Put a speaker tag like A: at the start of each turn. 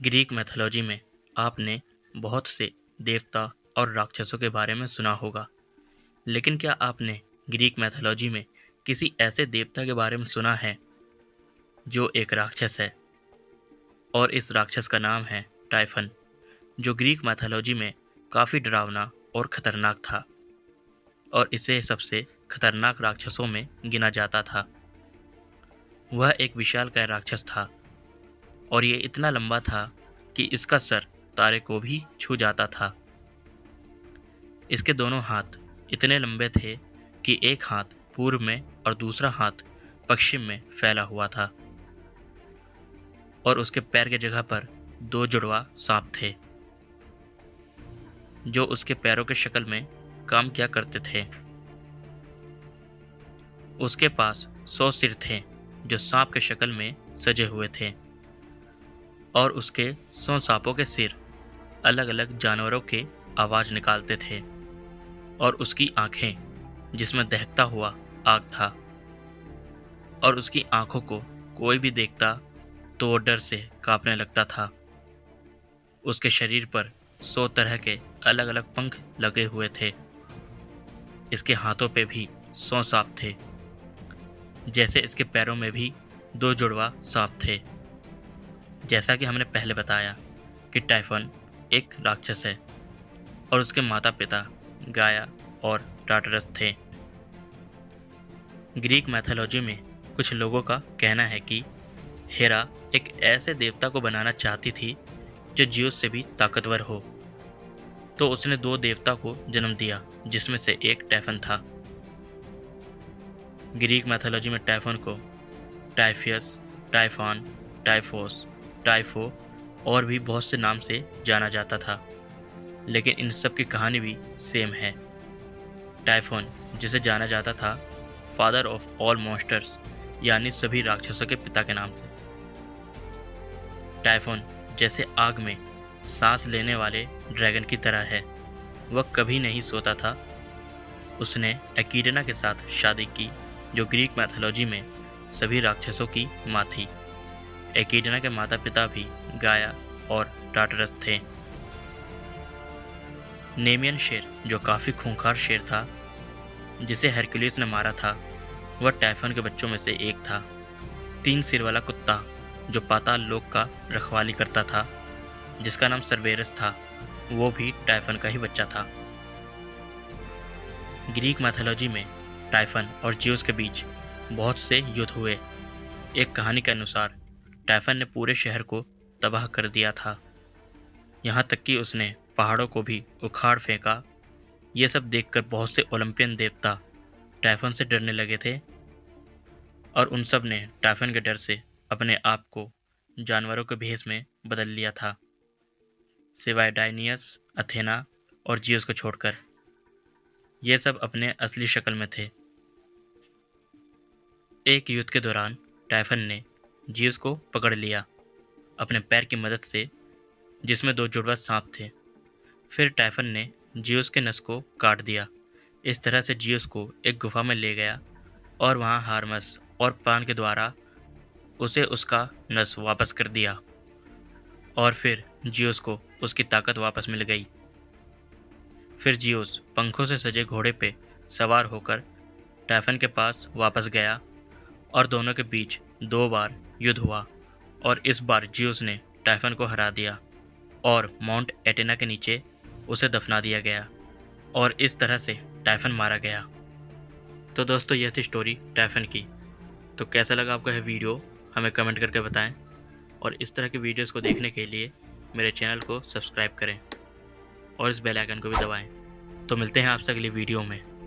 A: Greek mythology में आपने बहुत से देवता और राक्षसों के बारे में सुना होगा, लेकिन क्या आपने ग्रीक मैथोलॉजी में किसी ऐसे देवता के बारे में सुना है जो एक राक्षस है? और इस राक्षस का नाम है टाइफन, जो ग्रीक मैथोलॉजी में काफ़ी डरावना और खतरनाक था और इसे सबसे खतरनाक राक्षसों में गिना जाता था। वह एक विशालकाय राक्षस था और ये इतना लंबा था कि इसका सर तारे को भी छू जाता था। इसके दोनों हाथ इतने लंबे थे कि एक हाथ पूर्व में और दूसरा हाथ पश्चिम में फैला हुआ था और उसके पैर की जगह पर दो जुड़वा सांप थे जो उसके पैरों के शक्ल में काम किया करते थे। उसके पास 100 सिर थे जो सांप के शक्ल में सजे हुए थे और उसके 100 सांपों के सिर अलग अलग जानवरों के आवाज निकालते थे और उसकी आंखें जिसमें दहकता हुआ आग था और उसकी आंखों को कोई भी देखता तो वो डर से कांपने लगता था। उसके शरीर पर 100 तरह के अलग अलग पंख लगे हुए थे। इसके हाथों पे भी 100 सांप थे, जैसे इसके पैरों में भी 2 जुड़वा सांप थे। जैसा कि हमने पहले बताया कि टाइफन एक राक्षस है और उसके माता पिता गाया और टार्टरस थे। ग्रीक मैथोलॉजी में कुछ लोगों का कहना है कि हेरा एक ऐसे देवता को बनाना चाहती थी जो जियोस से भी ताकतवर हो, तो उसने 2 देवता को जन्म दिया जिसमें से एक टाइफन था। ग्रीक मैथोलॉजी में टाइफन को टाइफियस, टाइफॉन, टाइफोस, टाइफो और भी बहुत से नाम से जाना जाता था, लेकिन इन सब की कहानी भी सेम है। टाइफन जिसे जाना जाता था फादर ऑफ ऑल मॉन्स्टर्स, यानी सभी राक्षसों के पिता के नाम से। टाइफन जैसे आग में सांस लेने वाले ड्रैगन की तरह है। वह कभी नहीं सोता था। उसने एकीडना के साथ शादी की, जो ग्रीक मैथोलॉजी में सभी राक्षसों की माँ थी। एकीडना के माता पिता भी गाया और टार्टरस थे। नेमियन शेर, जो काफ़ी खूंखार शेर था जिसे हेरक्युलिस ने मारा था, वह टाइफन के बच्चों में से एक था। 3 सिर वाला कुत्ता जो पाताल लोक का रखवाली करता था, जिसका नाम सर्वेरस था, वो भी टाइफन का ही बच्चा था। ग्रीक मैथोलॉजी में टाइफन और जियोस के बीच बहुत से युद्ध हुए। एक कहानी के अनुसार टाइफन ने पूरे शहर को तबाह कर दिया था, यहाँ तक कि उसने पहाड़ों को भी उखाड़ फेंका। ये सब देखकर बहुत से ओलंपियन देवता टाइफन से डरने लगे थे और उन सब ने टाइफन के डर से अपने आप को जानवरों के भेष में बदल लिया था, सिवाय डायनियस, अथेना और जियोस को छोड़कर। ये सब अपने असली शक्ल में थे। एक युद्ध के दौरान टाइफन ने जियोस को पकड़ लिया अपने पैर की मदद से, जिसमें 2 जुड़वा सांप थे। फिर टाइफन ने जियोस के नस को काट दिया। इस तरह से जियोस को एक गुफा में ले गया और वहाँ हार्मस और पान के द्वारा उसे उसका नस वापस कर दिया और फिर जियोस को उसकी ताकत वापस मिल गई। फिर जियोस पंखों से सजे घोड़े पे सवार होकर टाइफन के पास वापस गया और दोनों के बीच 2 बार युद्ध हुआ और इस बार जियोस ने टाइफन को हरा दिया और माउंट एटेना के नीचे उसे दफना दिया गया और इस तरह से टाइफन मारा गया। तो दोस्तों, यह थी स्टोरी टाइफन की। तो कैसा लगा आपको यह वीडियो, हमें कमेंट करके बताएं और इस तरह की वीडियोस को देखने के लिए मेरे चैनल को सब्सक्राइब करें और इस बेल आइकन को भी दबाएं। तो मिलते हैं आपसे अगली वीडियो में।